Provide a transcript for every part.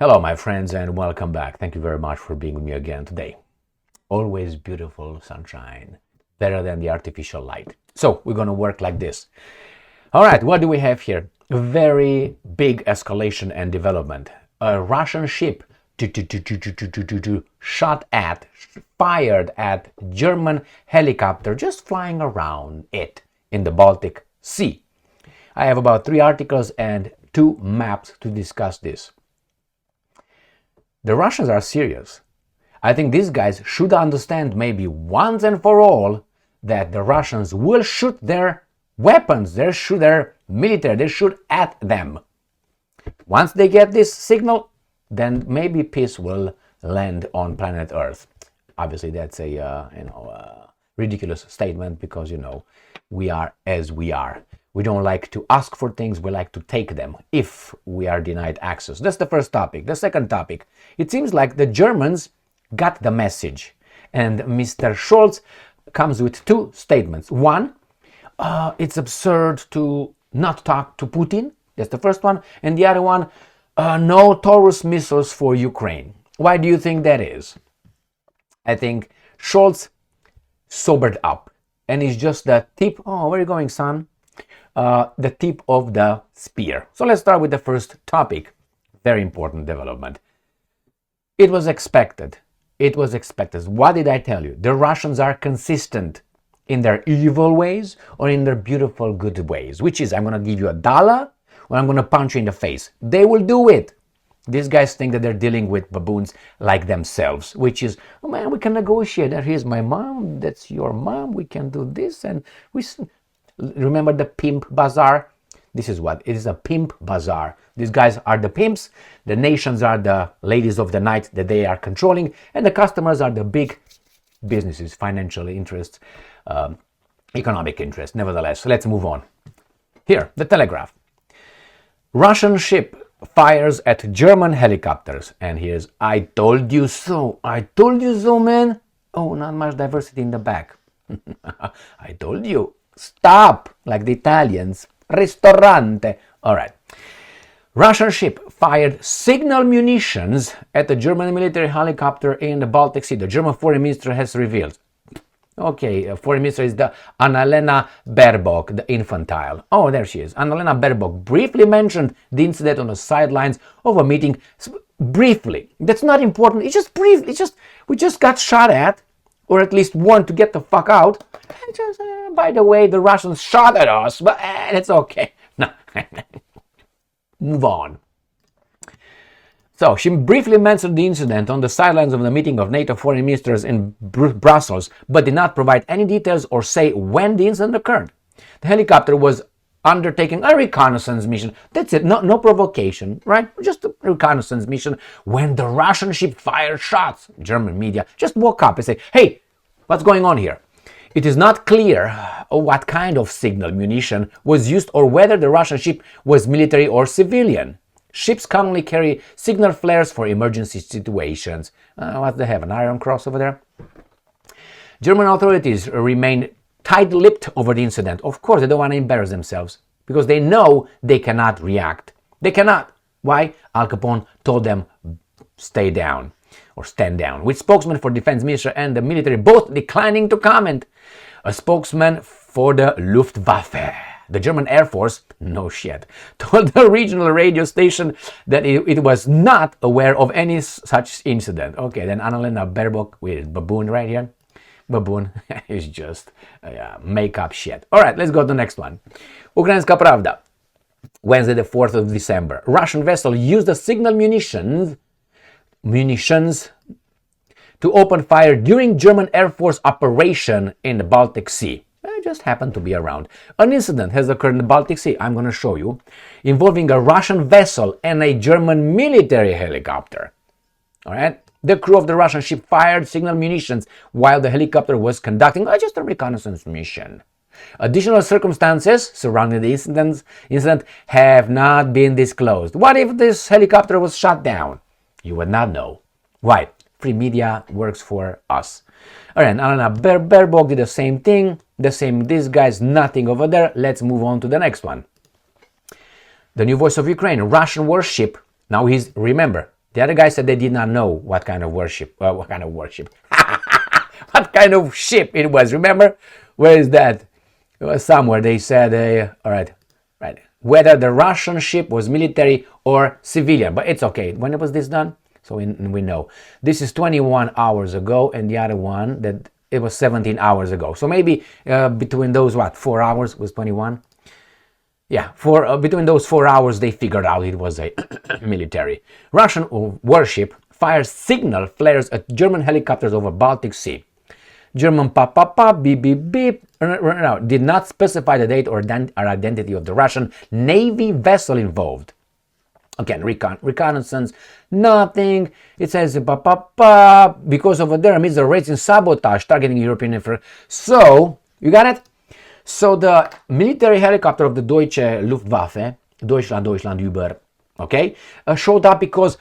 Hello, my friends, and welcome back. Thank you very much for being with me again today. Always beautiful sunshine, better than the artificial light. So we're going to work like this. All right, what do we have here? A very big escalation and development. A Russian ship fired at German helicopter just flying around it in the Baltic Sea. I have about 3 articles and 2 maps to discuss this. The Russians are serious. I think these guys should understand maybe once and for all that the Russians will shoot their weapons, they shoot their military, they shoot at them. Once they get this signal, then maybe peace will land on planet Earth. Obviously, that's a ridiculous statement because we are as we are. We don't like to ask for things, we like to take them if we are denied access. That's the first topic. The second topic, it seems like the Germans got the message. And Mr. Scholz comes with 2 statements. One, it's absurd to not talk to Putin. That's the first one. And the other one, no Taurus missiles for Ukraine. Why do you think that is? I think Scholz sobered up. And it's just the tip. Oh, where are you going, son? The tip of the spear. So let's start with the first topic. Very important development. It was expected. It was expected. What did I tell you? The Russians are consistent in their evil ways or in their beautiful good ways. Which is, I'm going to give you $1 or I'm going to punch you in the face. They will do it. These guys think that they're dealing with baboons like themselves, which is, oh man, we can negotiate. Here's my mom, that's your mom, we can do this. And we remember the pimp bazaar? This is what it is, a pimp bazaar. These guys are the pimps, the nations are the ladies of the night that they are controlling, and the customers are the big businesses, financial interests, economic interests. Nevertheless, let's move on. Here, the Telegraph. Russian ship fires at German helicopters. And here's, I told you so. I told you so, man. Oh, not much diversity in the back. I told you. Stop, like the Italians. Ristorante. All right. Russian ship fired signal munitions at the German military helicopter in the Baltic Sea. The German foreign minister has revealed. Okay, foreign minister is the Annalena Baerbock, the infantile. Oh, there she is. Annalena Baerbock briefly mentioned the incident on the sidelines of a meeting. Briefly. That's not important. It's just brief. We just got shot at, or at least warned to get the fuck out. By the way, the Russians shot at us, but it's okay. No. Move on. So, she briefly mentioned the incident on the sidelines of the meeting of NATO foreign ministers in Brussels, but did not provide any details or say when the incident occurred. The helicopter was undertaking a reconnaissance mission. That's it, no provocation, right? Just a reconnaissance mission when the Russian ship fired shots. German media just woke up and say, hey, what's going on here? It is not clear what kind of signal munition was used or whether the Russian ship was military or civilian. Ships commonly carry signal flares for emergency situations. What they have, an Iron Cross over there? German authorities remain tight-lipped over the incident. Of course, they don't want to embarrass themselves because they know they cannot react. They cannot. Why? Al Capone told them, stay down or stand down, with spokesman for defense minister and the military both declining to comment. A spokesman for the Luftwaffe, the German Air Force, no shit, told the regional radio station that it was not aware of any such incident. Okay, then Annalena Baerbock with baboon right here. Baboon is just make-up shit. All right, let's go to the next one. Ukrainska Pravda. Wednesday, the 4th of December. Russian vessel used the signal munitions to open fire during German Air Force operation in the Baltic Sea. I just happened to be around. An incident has occurred in the Baltic Sea, I'm going to show you, involving a Russian vessel and a German military helicopter. All right? The crew of the Russian ship fired signal munitions while the helicopter was conducting just a reconnaissance mission. Additional circumstances surrounding the incident have not been disclosed. What if this helicopter was shot down? You would not know. Why? Free media works for us. All right, Annalena Baerbock did the same thing. This guy's nothing over there. Let's move on to the next one. The new voice of Ukraine, Russian warship. Now remember, The other guy said they did not know what kind of warship, what kind of ship it was. Remember? Where is that? It was somewhere. They said, all right, whether the Russian ship was military or civilian. But it's okay. When was this done? So we know. This is 21 hours ago, and the other one, that it was 17 hours ago. So maybe between those, 4 hours was 21? Yeah, between those 4 hours, they figured out it was a military. Russian warship fires signal flares at German helicopters over Baltic Sea. German pop, beep, beep, beep, did not specify the date or identity of the Russian Navy vessel involved. Again, reconnaissance, nothing. It says because over there amidst the raids in Sabotage targeting European infrastructure. So, you got it? So the military helicopter of the Deutsche Luftwaffe, Deutschland über, okay, showed up because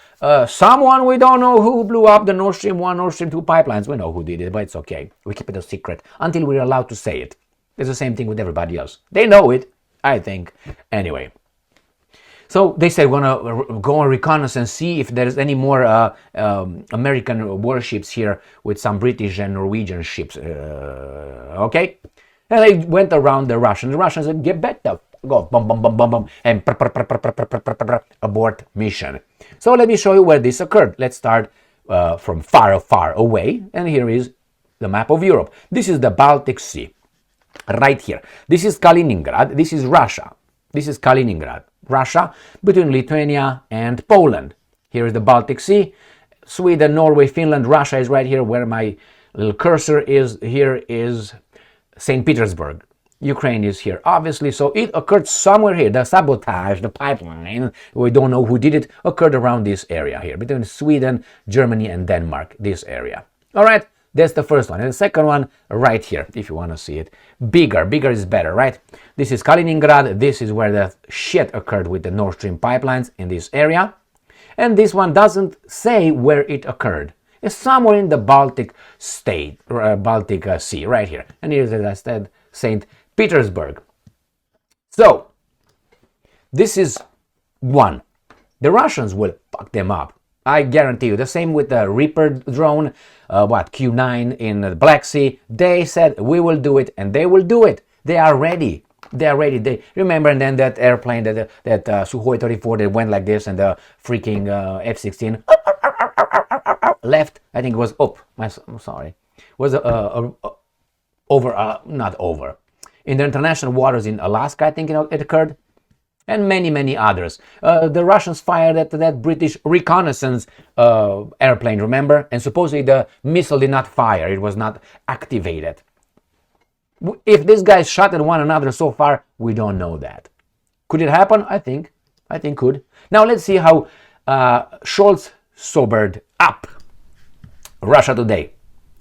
someone, we don't know who, blew up the Nord Stream 1, Nord Stream 2 pipelines. We know who did it, but it's okay. We keep it a secret until we're allowed to say it. It's the same thing with everybody else. They know it, I think. Anyway. So they said we're going to go on reconnaissance, see if there's any more American warships here with some British and Norwegian ships. Okay? And they went around the Russians. The Russians said, get back the go, bum, bum, bum, bum, bum, and abort mission. So let me show you where this occurred. Let's start from far, far away. And here is the map of Europe. This is the Baltic Sea, right here. This is Kaliningrad. This is Russia. This is Kaliningrad, Russia, between Lithuania and Poland. Here is the Baltic Sea. Sweden, Norway, Finland, Russia is right here where my little cursor is. Here is St. Petersburg. Ukraine is here, obviously. So it occurred somewhere here. The sabotage, the pipeline, we don't know who did it, occurred around this area here, between Sweden, Germany, and Denmark, this area. All right, that's the first one. And the second one, right here, if you want to see it. Bigger is better, right? This is Kaliningrad. This is where the shit occurred with the Nord Stream pipelines in this area. And this one doesn't say where it occurred. It's somewhere in the Baltic Sea, right here. And here's, as I said, St. Petersburg. So, this is one. The Russians will fuck them up. I guarantee you. The same with the Reaper drone, Q9 in the Black Sea. They said, we will do it, and they will do it. They are ready. They are ready. They remember, and then that airplane, that Sukhoi 34, that went like this, and the freaking F-16 left. I think it was up. I'm sorry. Was not over. In the international waters in Alaska, I think it occurred, and many others. The Russians fired at that British reconnaissance airplane, remember? And supposedly the missile did not fire. It was not activated. If these guys shot at one another so far, we don't know that. Could it happen? I think could. Now let's see how Scholz sobered up. Russia Today.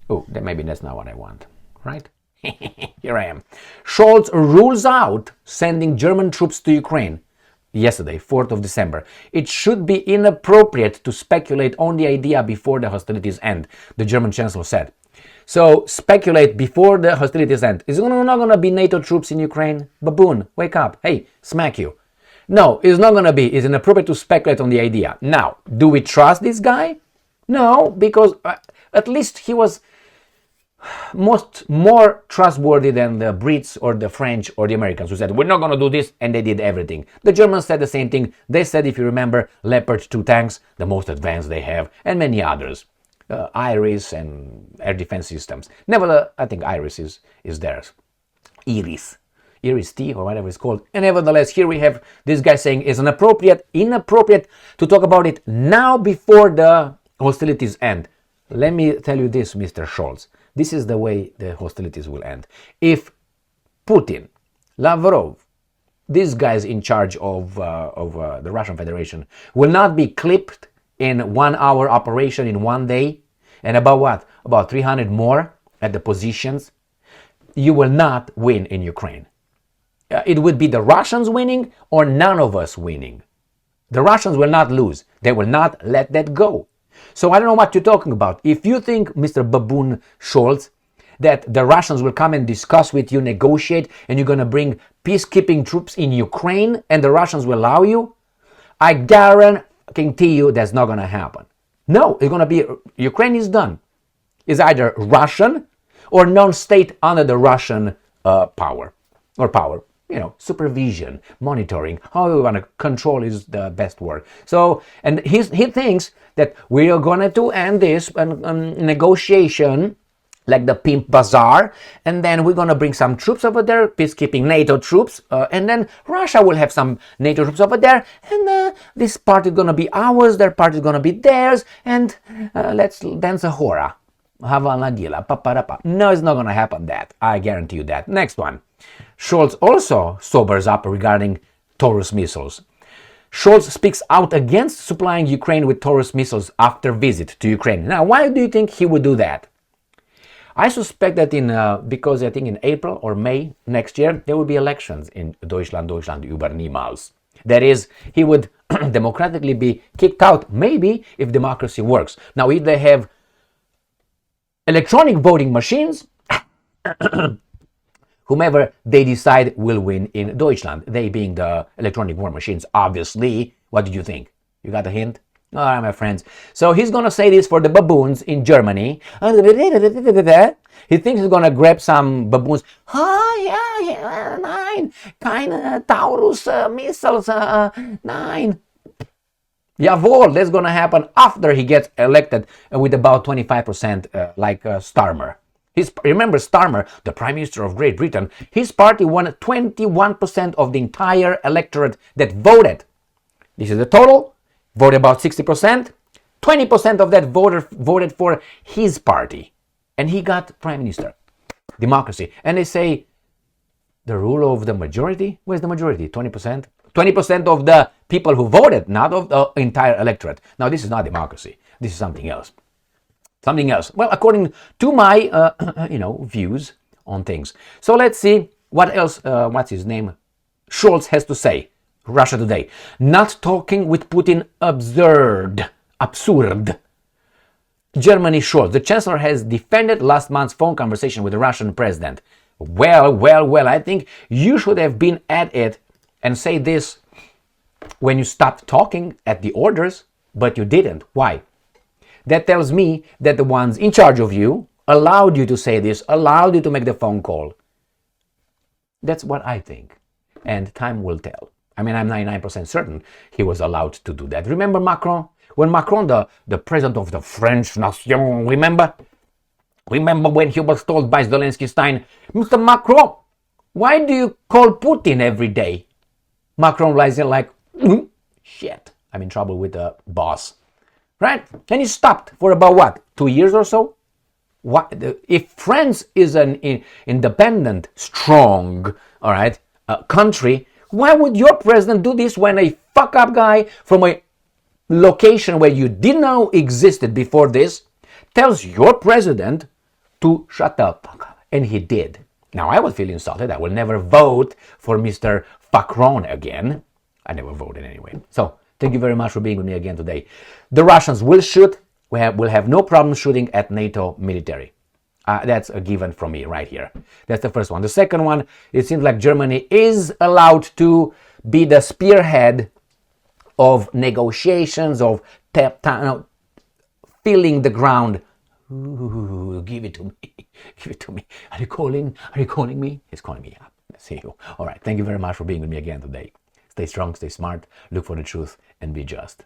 Oh, maybe that's not what I want, right? Here I am. Scholz rules out sending German troops to Ukraine. Yesterday, 4th of December. It should be inappropriate to speculate on the idea before the hostilities end, the German chancellor said. So, speculate before the hostilities end. Is it not going to be NATO troops in Ukraine? Baboon, wake up. Hey, smack you. No, it's not going to be. It's inappropriate to speculate on the idea. Now, do we trust this guy? No, because at least he was more trustworthy than the Brits or the French or the Americans who said, we're not going to do this, and they did everything. The Germans said the same thing. They said, if you remember, Leopard 2 tanks, the most advanced they have, and many others. Iris and air defense systems. Nevertheless, I think Iris is theirs. Iris T or whatever it's called. And nevertheless, here we have this guy saying it's inappropriate to talk about it now before the hostilities end. Let me tell you this, Mr. Scholz. This is the way the hostilities will end. If Putin, Lavrov, these guys in charge of the Russian Federation will not be clipped in 1 hour operation in 1 day, and about 300 more at the positions, you will not win in Ukraine. It would be the Russians winning or none of us winning. The Russians will not lose. They will not let that go. So I don't know what you're talking about. If you think, Mr. Baboon Scholz, that the Russians will come and discuss with you, negotiate, and you're going to bring peacekeeping troops in Ukraine and the Russians will allow you, I guarantee guarantee you that's not going to happen. No, it's going to be, Ukraine is done. It's either Russian or non-state under the Russian power, supervision, monitoring. How we want to control is the best word. So, and he thinks that we are going to end this negotiation like the pimp bazaar, and then we're going to bring some troops over there, peacekeeping NATO troops, and then Russia will have some NATO troops over there, and this part is going to be ours, their part is going to be theirs, and let's dance a hora. Havana Gila, paparapa. No, it's not going to happen that. I guarantee you that. Next one. Scholz also sobers up regarding Taurus missiles. Scholz speaks out against supplying Ukraine with Taurus missiles after visit to Ukraine. Now, why do you think he would do that? I suspect that because I think in April or May next year, there will be elections in Deutschland über niemals. That is, he would democratically be kicked out, maybe, if democracy works. Now, if they have electronic voting machines, whomever they decide will win in Deutschland, they being the electronic war machines, obviously. What did you think? You got a hint? All right, my friends. So he's going to say this for the baboons in Germany. He thinks he's going to grab some baboons. Oh, yeah, 9. Keine Taurus missiles, 9. Jawohl, that's going to happen after he gets elected with about 25% like Starmer. Remember Starmer, the Prime Minister of Great Britain, his party won 21% of the entire electorate that voted. This is the total. Voted about 60%. 20% of that voted for his party. And he got Prime Minister. Democracy. And they say, the rule of the majority? Where's the majority? 20%? 20% of the people who voted, not of the entire electorate. Now, this is not democracy. This is something else. Something else. Well, according to my, views on things. So let's see what else, what's his name? Scholz has to say. Russia Today. Not talking with Putin, absurd. Germany Scholz. The Chancellor has defended last month's phone conversation with the Russian president. Well, I think you should have been at it and say this when you stopped talking at the orders, but you didn't. Why? That tells me that the ones in charge of you allowed you to say this, allowed you to make the phone call. That's what I think. And time will tell. I mean, I'm 99% certain he was allowed to do that. Remember Macron? When Macron, the president of the French nation, remember when he was told by Zelensky Stein, Mr. Macron, why do you call Putin every day? Macron lies in like, shit, I'm in trouble with the boss. Right? And he stopped for about what, 2 years or so? If France is an independent, strong, all right, country, why would your president do this when a fuck-up guy from a location where you didn't know existed before this tells your president to shut up? And he did. Now, I would feel insulted. I will never vote for Mr. Macron again. I never voted anyway. So, thank you very much for being with me again today. The Russians will shoot. We'll have no problem shooting at NATO military. That's a given from me right here. That's the first one. The second one, it seems like Germany is allowed to be the spearhead of negotiations, of filling the ground. Ooh, give it to me. Give it to me. Are you calling me? He's calling me up. See you. All right. Thank you very much for being with me again today. Stay strong, stay smart, look for the truth, and be just.